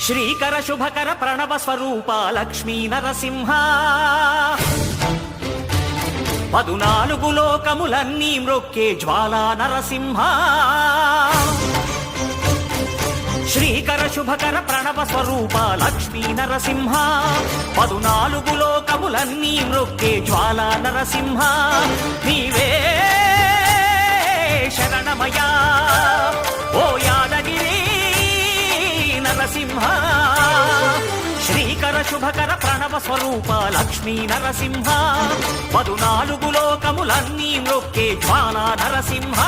శ్రీకర శుభకర ప్రణవ స్వరూప లక్ష్మీ నరసింహ 14 లోకములన్నీ మ్రొక్కే జ్వాలా నరసింహ శ్రీకర శుభకర ప్రణవ స్వరూప లక్ష్మీ నరసింహ 14 లోకములన్నీ మ్రొక్కే జ్వాలా నరసింహ నీవే శరణమయా ఓ యాదగిరి నరసింహ శ్రీకర శుభకర ప్రణవ స్వరూప లక్ష్మీ నరసింహ 14 లోకములన్నీ మ్రొక్కే జ్వాలా నరసింహ